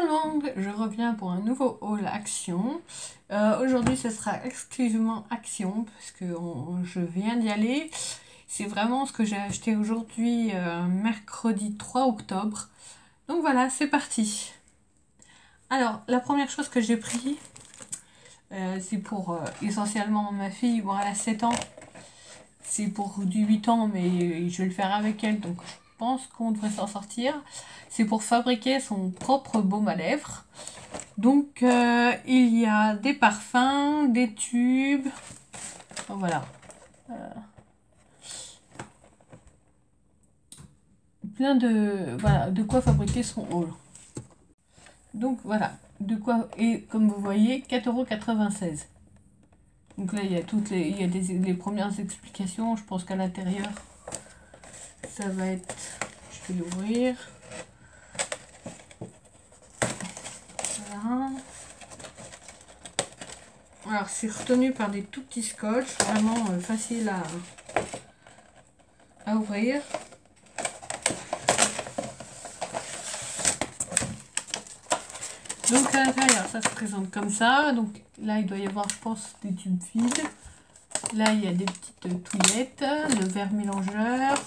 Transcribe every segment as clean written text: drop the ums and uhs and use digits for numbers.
le monde, je reviens pour un nouveau haul action. Aujourd'hui ce sera exclusivement action parce que je viens d'y aller. C'est vraiment ce que j'ai acheté aujourd'hui, mercredi 3 octobre. Donc voilà, c'est parti. Alors la première chose que j'ai pris, c'est pour essentiellement ma fille. Bon, elle a 7 ans. C'est pour du 8 ans, mais je vais le faire avec elle, donc je pense qu'on devrait s'en sortir. C'est pour fabriquer son propre baume à lèvres. Donc il y a des parfums, des tubes. Voilà. Plein de... Voilà, de quoi fabriquer son haul. Donc voilà, de quoi... Et comme vous voyez, 4,96 €. Donc là, il y a toutes les premières explications. Je pense qu'à l'intérieur, ça va être... Je vais l'ouvrir. Voilà. Alors, c'est retenu par des tout petits scotch, vraiment facile à ouvrir. Donc à l'intérieur, ça se présente comme ça. Donc là, il doit y avoir, je pense, des tubes vides. Là, il y a des petites touillettes, le verre mélangeur.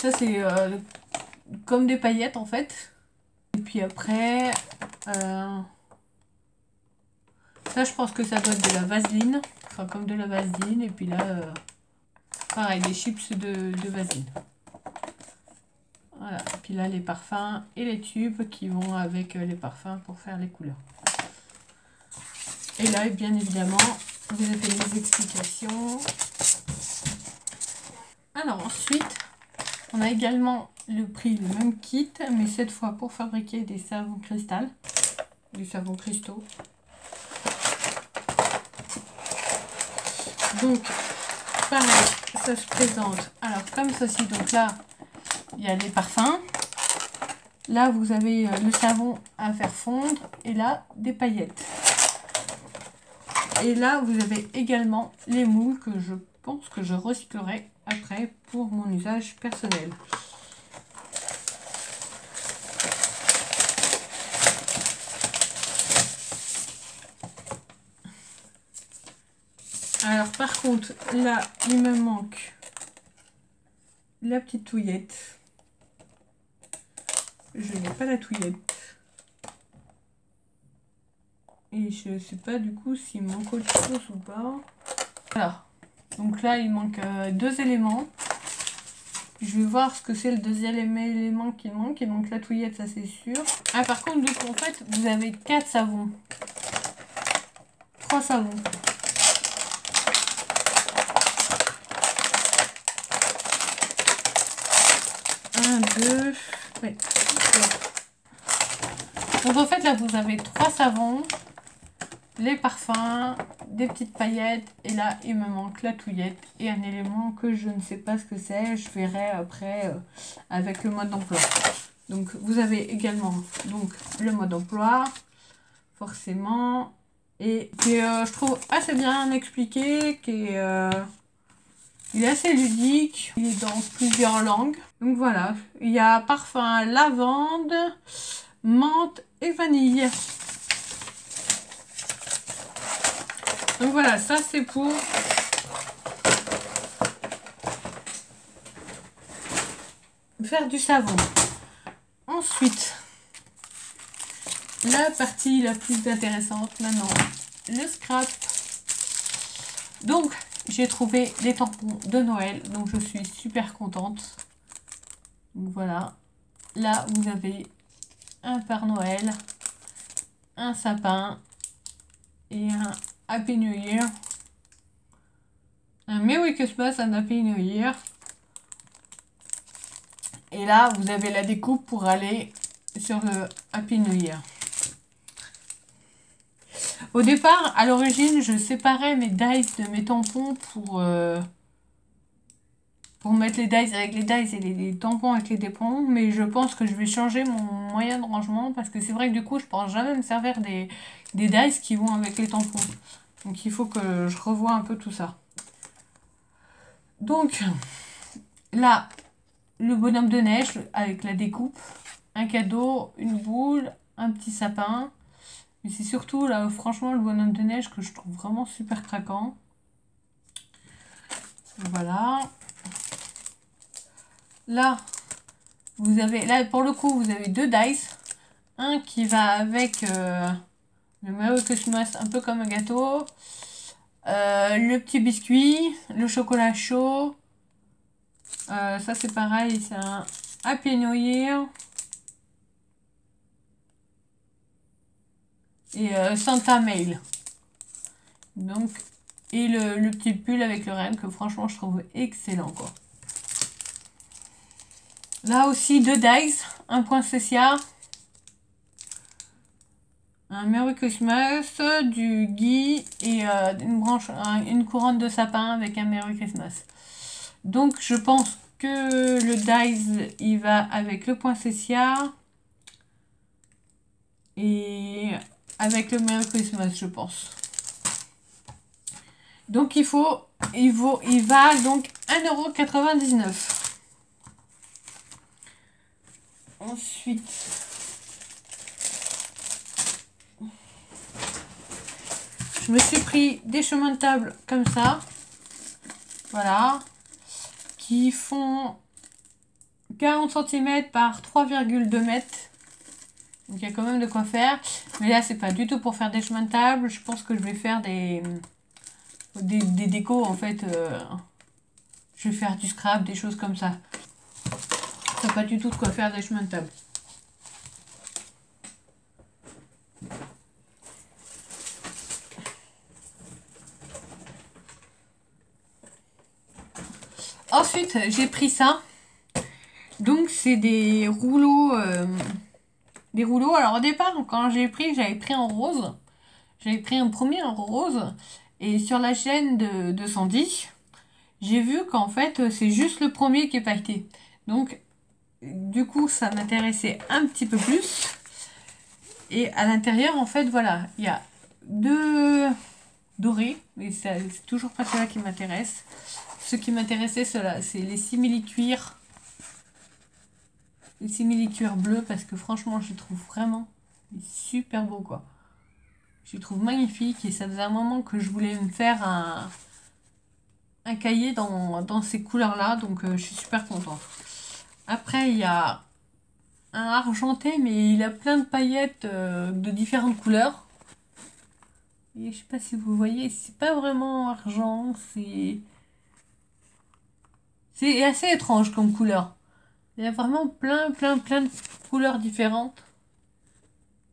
Ça, c'est comme des paillettes, en fait. Et puis après, ça, je pense que ça doit être de la vaseline. Enfin, comme de la vaseline. Et puis là, pareil, des chips de vaseline. Voilà, et puis là les parfums et les tubes qui vont avec les parfums pour faire les couleurs. Et là, bien évidemment, vous avez les explications. Alors ensuite, on a également le même kit, mais cette fois pour fabriquer des savons cristal, du savon cristaux. Donc, pareil, ça se présente. Alors comme ceci, donc là, il y a les parfums. Là, vous avez le savon à faire fondre. Et là, des paillettes. Et là, vous avez également les moules que je pense que je recyclerai après pour mon usage personnel. Alors, par contre, là, il me manque la petite touillette. Je n'ai pas la touillette. Et je ne sais pas du coup s'il manque autre chose ou pas. Alors, donc là il manque deux éléments. Je vais voir ce que c'est le deuxième élément qui manque. Et donc la touillette, ça c'est sûr. Ah, par contre, donc en fait, vous avez 4 savons. 3 savons. Un, deux... Ouais. Donc en fait là vous avez 3 savons, les parfums, des petites paillettes et là il me manque la touillette et un élément que je ne sais pas ce que c'est, je verrai après avec le mode d'emploi. Donc vous avez également donc le mode d'emploi forcément et qui je trouve assez bien expliqué, il est assez ludique, il est dans plusieurs langues. Donc voilà, il y a parfum lavande, menthe et vanille. Donc voilà, ça c'est pour faire du savon. Ensuite, la partie la plus intéressante maintenant, le scrap. Donc j'ai trouvé les tampons de Noël, donc je suis super contente. Donc voilà, là vous avez un Père Noël, un sapin et un Happy New Year. Un Merry Christmas, un Happy New Year. Et là, vous avez la découpe pour aller sur le Happy New Year. Au départ, à l'origine, je séparais mes dies de mes tampons pour mettre les dies avec les dies et les tampons avec les tampons. Mais je pense que je vais changer mon moyen de rangement parce que c'est vrai que du coup, je pense jamais me servir des dies qui vont avec les tampons. Donc il faut que je revoie un peu tout ça. Donc là, le bonhomme de neige avec la découpe. un cadeau, une boule, un petit sapin. Mais c'est surtout là, franchement, le bonhomme de neige que je trouve vraiment super craquant. Voilà. Là, vous avez, là pour le coup, vous avez deux dice. Un qui va avec le Merry Christmas, un peu comme un gâteau. Le petit biscuit, le chocolat chaud. Ça c'est pareil, c'est un Happy New Year. Et Santa Mail. Donc, et le petit pull avec le renne que franchement je trouve excellent quoi. Là aussi deux dice, un point spécial. Un Merry Christmas, du gui et une couronne de sapin avec un Merry Christmas. Donc je pense que le dice il va avec le poinsettia et avec le Merry Christmas je pense. Donc il va donc 1,99 €. Ensuite, je me suis pris des chemins de table comme ça. Voilà. Qui font 40 cm par 3,2 m. Donc il y a quand même de quoi faire. Mais là, c'est pas du tout pour faire des chemins de table. Je pense que je vais faire des décos en fait. Je vais faire du scrap, des choses comme ça. Ça n'a pas du tout de quoi faire des chemins de table. Ensuite, j'ai pris ça. Donc, c'est des rouleaux. Alors, au départ, quand j'avais pris en rose. J'avais pris un premier en rose. Et sur la chaîne de Sandy, j'ai vu qu'en fait, c'est juste le premier qui est pailleté. Donc, du coup, ça m'intéressait un petit peu plus. Et à l'intérieur, en fait, voilà, il y a deux dorés. Mais c'est toujours pas cela qui m'intéresse. Ce qui m'intéressait, c'est les simili-cuirs. Les simili-cuirs bleus, parce que franchement, je les trouve vraiment super beaux, quoi. Je les trouve magnifiques et ça faisait un moment que je voulais me faire un cahier dans ces couleurs-là. Donc, je suis super contente. Après, il y a un argenté, mais il a plein de paillettes de différentes couleurs. Et je sais pas si vous voyez, c'est pas vraiment argent, c'est assez étrange comme couleur. Il y a vraiment plein de couleurs différentes.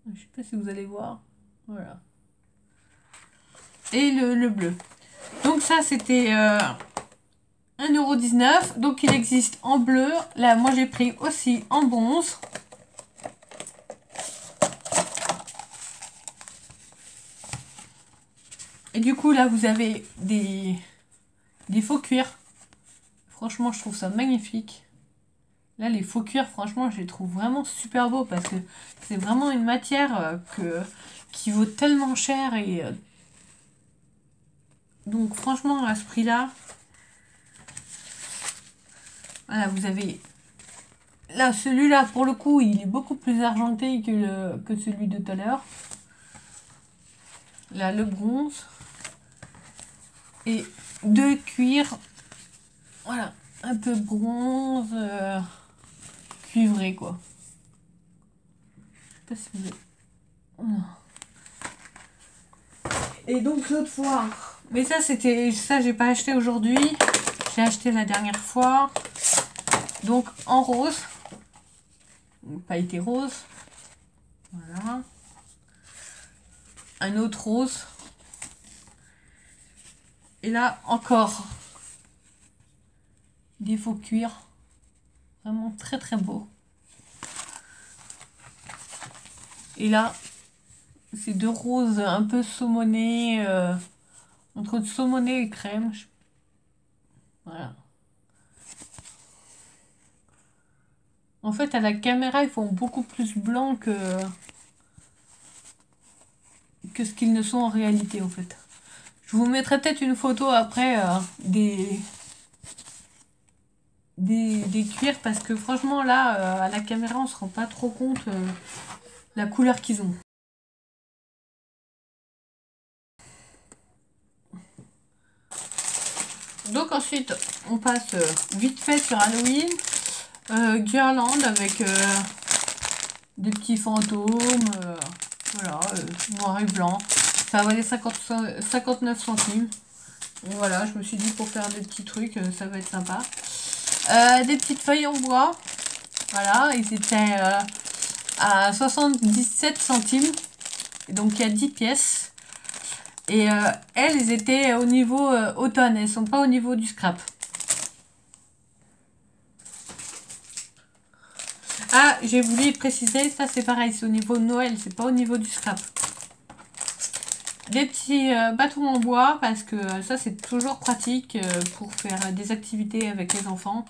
Je sais pas si vous allez voir. Voilà. Et le bleu. Donc ça, c'était 1,19 €. Donc il existe en bleu. Là, moi, j'ai pris aussi en bronze. Et du coup, là, vous avez des faux cuirs. Franchement, je trouve ça magnifique. Là, les faux cuirs, franchement, je les trouve vraiment super beaux parce que c'est vraiment une matière qui vaut tellement cher. Et donc, franchement, à ce prix-là, voilà, vous avez... Là, celui-là, pour le coup, il est beaucoup plus argenté que celui de tout à l'heure. Là, le bronze. Et deux cuirs. Voilà, un peu bronze, cuivré, quoi. Je sais pas si vous... Voilà. Et donc, l'autre fois... Mais ça, j'ai pas acheté aujourd'hui. J'ai acheté la dernière fois. Donc, en rose. Pailleté rose. Voilà. Un autre rose. Et là, encore des faux cuirs. Vraiment très très beau. Et là, c'est deux roses un peu saumonées. Entre saumoné et crème. Voilà. En fait, à la caméra, ils font beaucoup plus blanc que ce qu'ils ne sont en réalité, en fait. Je vous mettrai peut-être une photo après des des cuirs parce que franchement là à la caméra on se rend pas trop compte la couleur qu'ils ont. Donc ensuite on passe vite fait sur Halloween, guirlande avec des petits fantômes, voilà, noir et blanc. Ça valait 59 centimes. Voilà, je me suis dit pour faire des petits trucs, ça va être sympa. Des petites feuilles en bois. Voilà, ils étaient à 77 centimes. Donc il y a 10 pièces. Et elles étaient au niveau automne, elles sont pas au niveau du scrap. Ah, j'ai voulu préciser, ça c'est pareil, c'est au niveau de Noël, c'est pas au niveau du scrap. Des petits bâtons en bois, parce que ça c'est toujours pratique pour faire des activités avec les enfants.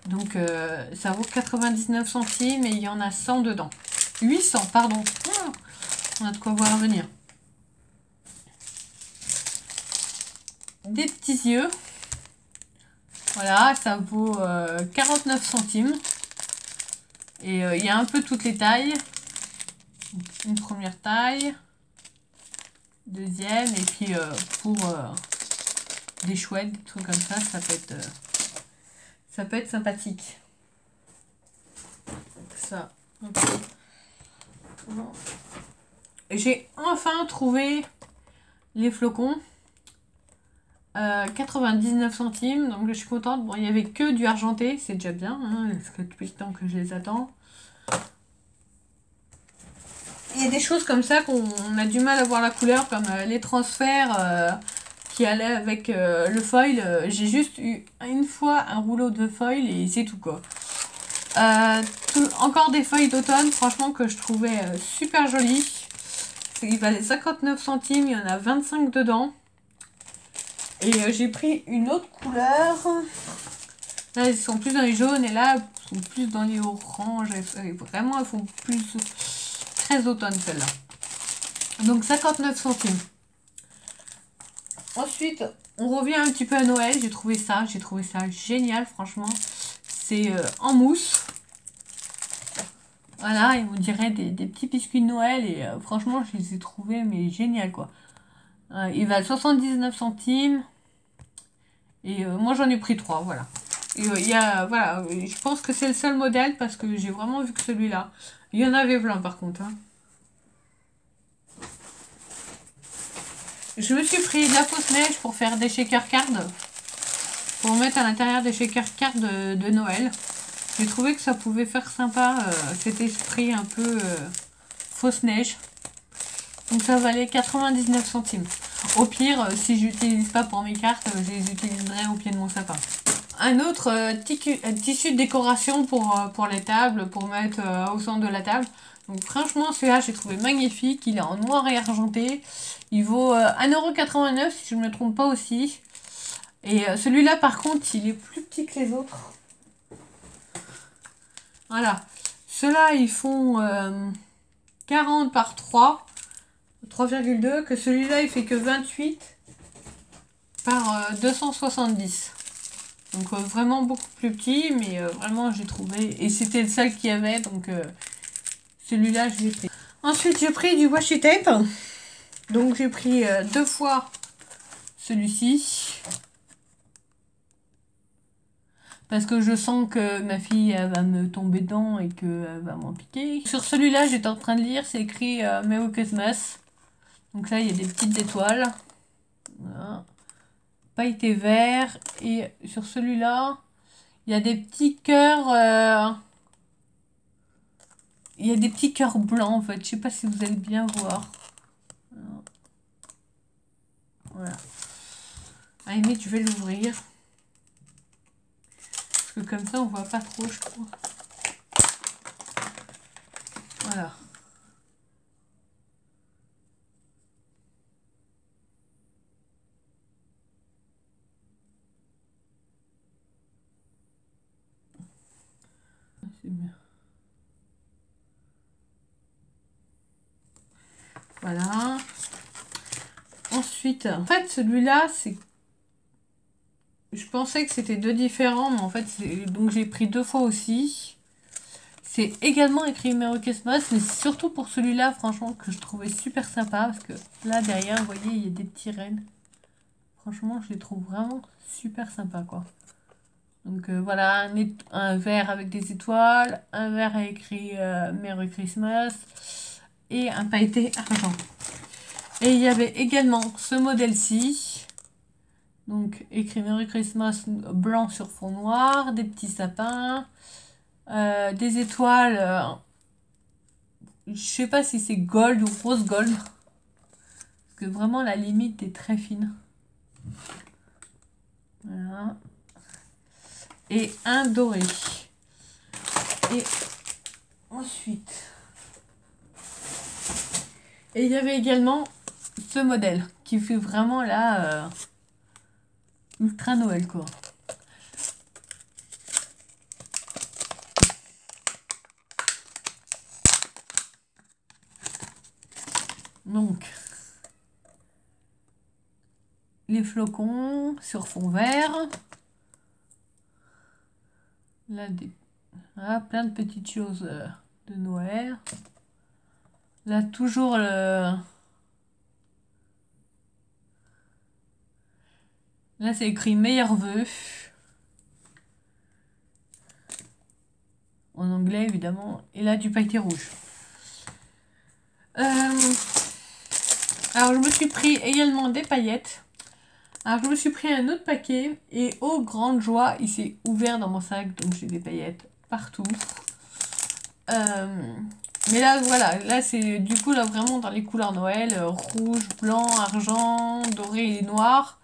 Donc ça vaut 99 centimes et il y en a 100 dedans. 800, pardon. Oh, on a de quoi voir venir. Des petits yeux. Voilà, ça vaut 49 centimes. Et il y a un peu toutes les tailles. Une première taille. Deuxième. Et puis pour des chouettes, des trucs comme ça, ça peut être sympathique. Ça. Okay. J'ai enfin trouvé les flocons. 99 centimes, donc je suis contente. Bon, il n'y avait que du argenté, c'est déjà bien, hein, parce que depuis le temps que je les attends. Il y a des choses comme ça qu'on a du mal à voir la couleur, comme les transferts qui allaient avec le foil. J'ai juste eu une fois un rouleau de foil et c'est tout quoi. Encore des feuilles d'automne, franchement, que je trouvais super jolies. Il valait 59 centimes, il y en a 25 dedans. Et j'ai pris une autre couleur. Là, elles sont plus dans les jaunes et là, elles sont plus dans les oranges. Vraiment, elles font plus très automne celle-là. Donc 59 centimes. Ensuite, on revient un petit peu à Noël. J'ai trouvé ça génial, franchement. C'est en mousse. Voilà, et on dirait des petits biscuits de Noël. Et franchement, je les ai trouvés, mais génial quoi. Ils valent 79 centimes. Et moi j'en ai pris 3, voilà. Et il y a, voilà, je pense que c'est le seul modèle parce que j'ai vraiment vu que celui-là. Il y en avait plein par contre. Hein. Je me suis pris de la fausse neige pour faire des shaker cards. Pour mettre à l'intérieur des shaker cards de Noël. J'ai trouvé que ça pouvait faire sympa cet esprit un peu fausse neige. Donc ça valait 99 centimes. Au pire, si j'utilise pas pour mes cartes, je les utiliserai au pied de mon sapin. Un autre tissu de décoration pour les tables, pour mettre au centre de la table. Donc franchement, celui-là, j'ai trouvé magnifique. Il est en noir et argenté. Il vaut 1,89 € si je ne me trompe pas aussi. Et celui-là, par contre, il est plus petit que les autres. Voilà. Ceux-là, ils font 40 par 3. 3,2, que celui-là il fait que 28 par 270. Donc vraiment beaucoup plus petit, mais vraiment j'ai trouvé, et c'était le seul qu'il y avait, donc celui-là je l'ai pris. Ensuite j'ai pris du washi tape, donc j'ai pris 2 fois celui-ci, parce que je sens que ma fille elle va me tomber dedans et qu'elle va m'en piquer. Sur celui-là j'étais en train de lire, c'est écrit Merry Christmas. Donc là, il y a des petites étoiles. Voilà. Pailleté vert. Et sur celui-là, il y a des petits cœurs. Il y a des petits cœurs blancs, en fait. Je sais pas si vous allez bien voir. Voilà. À la limite, je vais l'ouvrir. Parce que comme ça, on voit pas trop, je trouve. Voilà. C'est bien. Voilà. Ensuite, en fait, celui-là, c'est Je pensais que c'était deux différents, mais en fait, donc j'ai pris deux fois aussi. C'est également écrit Merry Christmas, mais surtout pour celui-là, franchement, que je trouvais super sympa. Parce que là, derrière, vous voyez, il y a des petits rennes. Franchement, je les trouve vraiment super sympas, quoi. Donc voilà, un verre avec des étoiles, un verre écrit Merry Christmas et un pailleté argent. Et il y avait également ce modèle-ci. Donc écrit Merry Christmas blanc sur fond noir, des petits sapins, des étoiles. Je sais pas si c'est gold ou rose gold. Parce que vraiment la limite est très fine. Voilà. Et un doré. Et ensuite. Et il y avait également ce modèle qui fait vraiment là ultra Noël quoi. Donc les flocons sur fond vert. Là, plein de petites choses de Noël. Là, toujours le... Là, c'est écrit meilleurs vœux. En anglais, évidemment. Et là, du pailleté rouge. Alors, je me suis pris également des paillettes. Alors, je me suis pris un autre paquet. Et oh, grande joie, il s'est ouvert dans mon sac. Donc, j'ai des paillettes partout. Mais là, voilà. Là, c'est du coup, là, vraiment dans les couleurs Noël. Rouge, blanc, argent, doré et noir.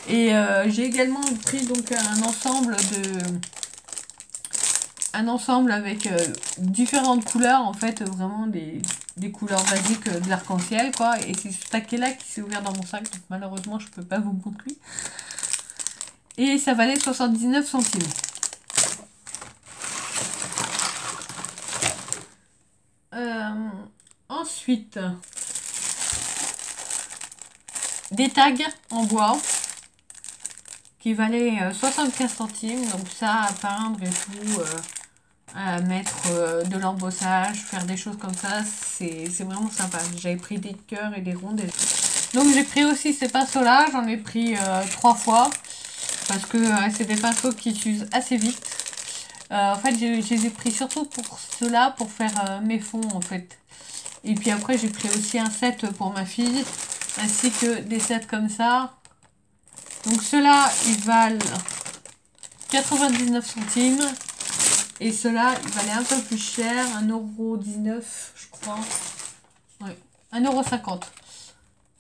Et j'ai également pris donc un ensemble avec différentes couleurs, en fait, vraiment des couleurs basiques de l'arc-en-ciel, quoi. Et c'est ce paquet-là qui s'est ouvert dans mon sac, donc malheureusement, je peux pas vous montrer. Et ça valait 79 centimes. Ensuite, des tags en bois qui valait 75 centimes, donc ça à peindre et tout, à mettre de l'embossage, faire des choses comme ça, c'est vraiment sympa. J'avais pris des cœurs et des rondelles. Donc j'ai pris aussi ces pinceaux là, j'en ai pris 3 fois, parce que c'est des pinceaux qui s'usent assez vite. En fait je les ai pris surtout pour cela, pour faire mes fonds en fait. Et puis après j'ai pris aussi un set pour ma fille, ainsi que des sets comme ça. Donc ceux-là, ils valent 99 centimes. Et ceux-là, ils valaient un peu plus cher, 1,19 €, je crois. Oui, 1,50 €.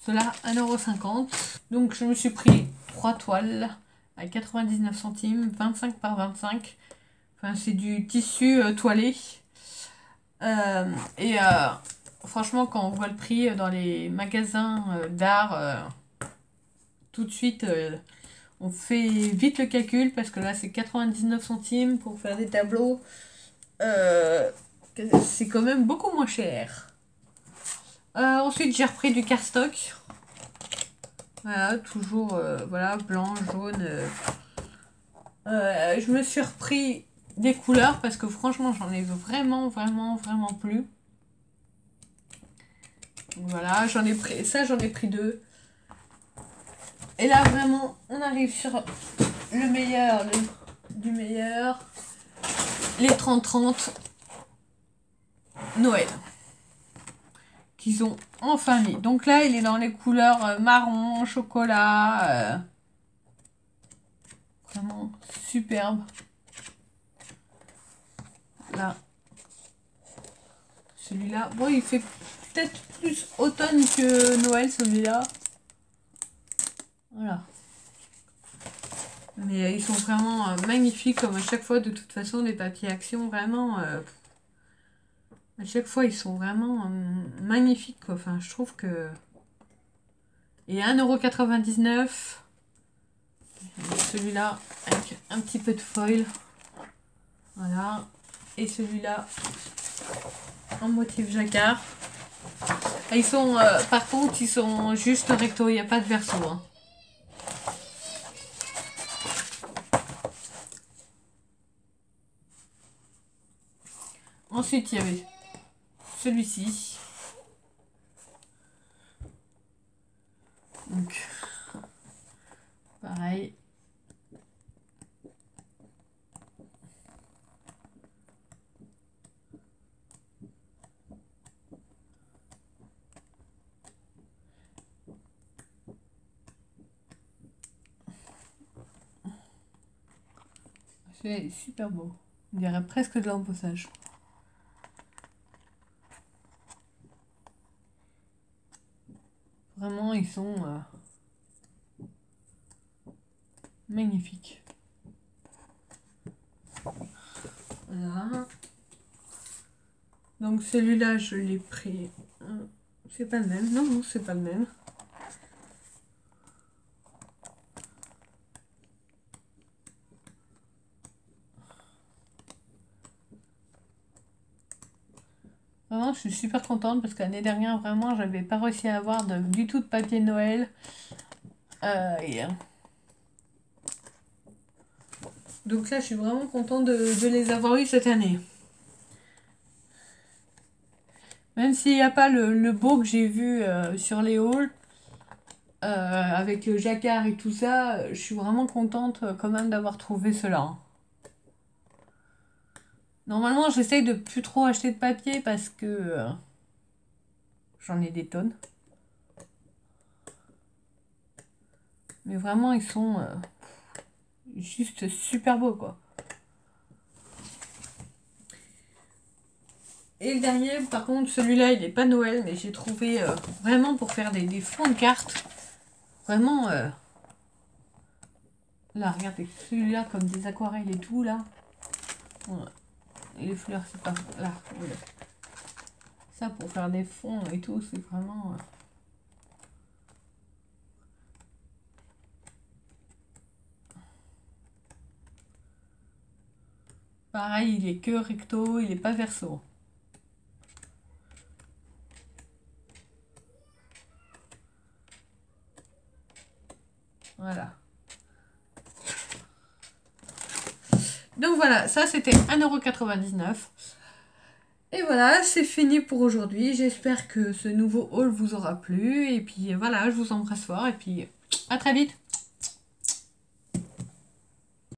Ceux-là, 1,50 €. Donc je me suis pris 3 toiles à 99 centimes, 25 par 25. Enfin, c'est du tissu toilé. Franchement, quand on voit le prix dans les magasins d'art... tout de suite, on fait vite le calcul parce que là, c'est 99 centimes pour faire des tableaux. C'est quand même beaucoup moins cher. Ensuite, j'ai repris du cardstock. Voilà, toujours voilà, blanc, jaune. Je me suis repris des couleurs parce que franchement, j'en ai vraiment plus. Donc voilà, j'en ai pris 2. Et là, vraiment, on arrive sur le meilleur du meilleur. Les 30-30 Noël. Qu'ils ont enfin mis. Donc là, il est dans les couleurs marron, chocolat. Vraiment superbe. Là. Celui-là. Bon, il fait peut-être plus automne que Noël, celui-là. Voilà. Mais ils sont vraiment magnifiques comme à chaque fois. De toute façon, les papiers Action, vraiment... à chaque fois, ils sont vraiment magnifiques, quoi. Enfin, je trouve que... Et 1,99 €. Celui-là, avec un petit peu de foil. Voilà. Et celui-là, en motif jacquard. Et ils sont... par contre, ils sont juste recto. Il n'y a pas de verso, hein. Ensuite, il y avait celui-ci. Donc, pareil. C'est super beau. On dirait presque de l'embossage. Vraiment, ils sont magnifiques. Voilà. Donc celui-là, je l'ai pris. C'est pas le même. Non, non, c'est pas le même. Vraiment, je suis super contente parce que l'année dernière, vraiment, j'avais pas réussi à avoir du tout de papier Noël. Donc là, je suis vraiment contente de les avoir eu cette année. Même s'il n'y a pas le beau que j'ai vu sur les hauls, avec le jacquard et tout ça, je suis vraiment contente quand même d'avoir trouvé cela. Normalement, j'essaye de plus trop acheter de papier parce que j'en ai des tonnes. Mais vraiment, ils sont juste super beaux, quoi. Et le dernier, par contre, celui-là, il n'est pas Noël, mais j'ai trouvé vraiment pour faire des fonds de cartes. Vraiment, là, regardez, celui-là, comme des aquarelles et tout, là. Voilà. Et les fleurs, c'est pas... Là, voilà. Ça, pour faire des fonds et tout, c'est vraiment... Pareil, il est que recto, il est pas verso. Voilà. Donc voilà, ça c'était 1,99 €. Et voilà, c'est fini pour aujourd'hui. J'espère que ce nouveau haul vous aura plu. Et puis voilà, je vous embrasse fort. Et puis à très vite.